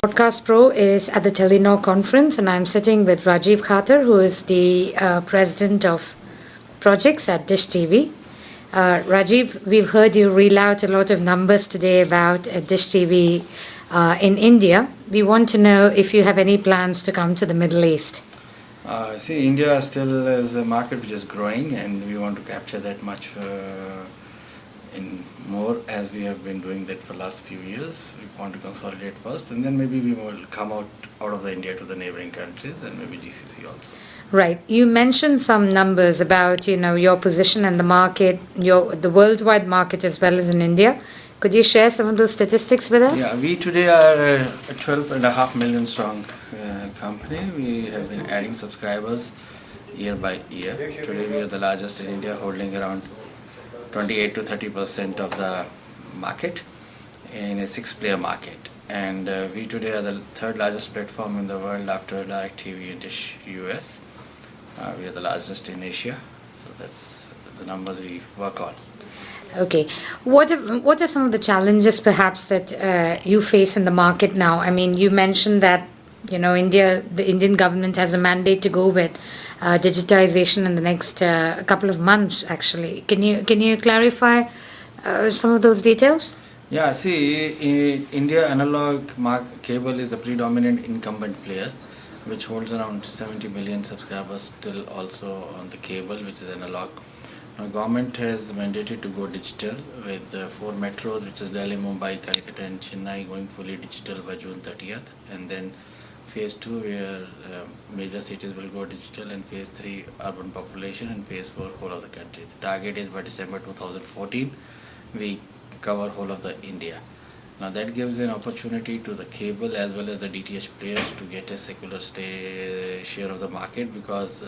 Broadcast Pro is at the Telenor conference, and I'm sitting with Rajiv Khattar, who is the president of projects at Dish TV. Rajiv, we've heard you reel out a lot of numbers today about Dish TV in India. We want to know if you have any plans to come to the Middle East. See, India still is a market which is growing, and we want to capture that much in more, as we have been doing that for last few years. We want to consolidate first, and then maybe we will come out of the India to the neighboring countries and maybe GCC also. Right. You mentioned some numbers about your position in the market, the worldwide market as well as in India. Could you share some of those statistics with us? Yeah, we today are a 12.5 million strong company. We have been adding subscribers year by year. Today we are the largest in India, holding around 28 to 30% of the market in a 6-player market. And we today are the third largest platform in the world after DirecTV and Dish US. We are the largest in Asia. So that's the numbers we work on. Okay. What are some of the challenges perhaps that you face in the market now? I mean, you mentioned that the Indian government has a mandate to go with digitization in the next couple of months. Actually, can you clarify some of those details? Yeah. See, in India, analog cable is the predominant incumbent player, which holds around 70 million subscribers still also on the cable, which is analog. Now, government has mandated to go digital with 4 metros, which is Delhi, Mumbai, Calcutta and Chennai, going fully digital by June 30th. And then phase 2, where major cities will go digital, and phase 3, urban population, and phase 4, whole of the country. The target is by December 2014, we cover whole of the India. Now that gives an opportunity to the cable as well as the DTH players to get a secular share of the market, because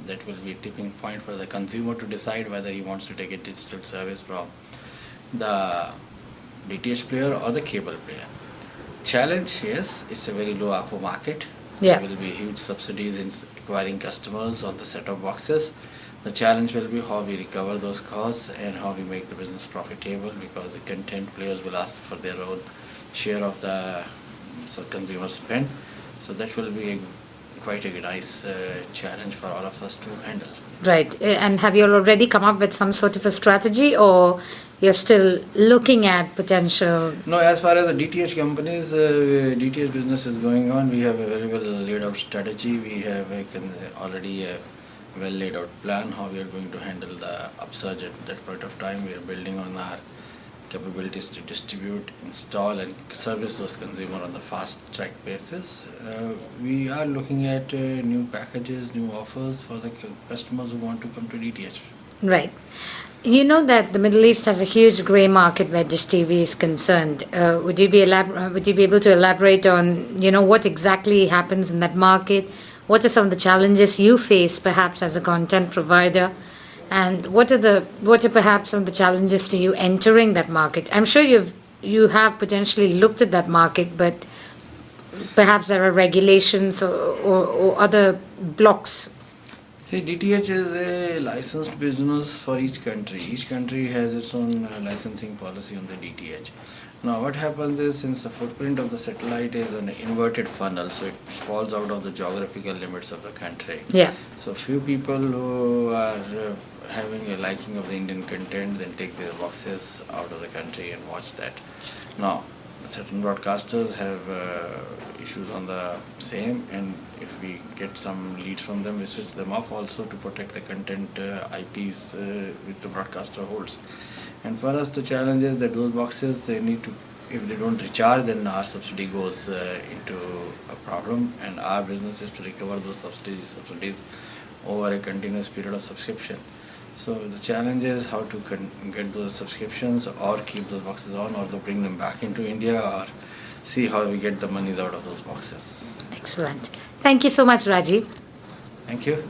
that will be a tipping point for the consumer to decide whether he wants to take a digital service from the DTH player or the cable player. Challenge, yes, it's a very low ARPU market. Yeah. There will be huge subsidies in acquiring customers on the set-top boxes. The challenge will be how we recover those costs and how we make the business profitable, because the content players will ask for their own share of the consumer spend. So that will be quite a nice challenge for all of us to handle. Right. And have you already come up with some sort of a strategy, or you're still looking at potential? No, as far as the DTH companies, DTH business is going on, we have a very well laid out strategy. We have already a well laid out plan how we are going to handle the upsurge at that point of time. We are building on our capabilities to distribute, install and service those consumers on the fast track basis. We are looking at new packages, new offers for the customers who want to come to DTH. Right. You know that the Middle East has a huge grey market where Dish TV is concerned. Would you be able to elaborate on what exactly happens in that market? What are some of the challenges you face perhaps as a content provider? And what are perhaps some of the challenges to you entering that market? I'm sure you have potentially looked at that market, but perhaps there are regulations or other blocks. See, DTH is a licensed business for each country. Each country has its own licensing policy on the DTH. Now what happens is, since the footprint of the satellite is an inverted funnel, so it falls out of the geographical limits of the country. Yeah. So few people who are having a liking of the Indian content then take their boxes out of the country and watch that. Now certain broadcasters have issues on the same, and if we get some leads from them, we switch them off also to protect the content IPs which the broadcaster holds. And for us, the challenge is that those boxes, they need to, if they don't recharge, then our subsidy goes into a problem, and our business is to recover those subsidies over a continuous period of subscription. So the challenge is how to get those subscriptions, or keep those boxes on, or to bring them back into India, or see how we get the monies out of those boxes. Excellent. Thank you so much, Rajiv. Thank you.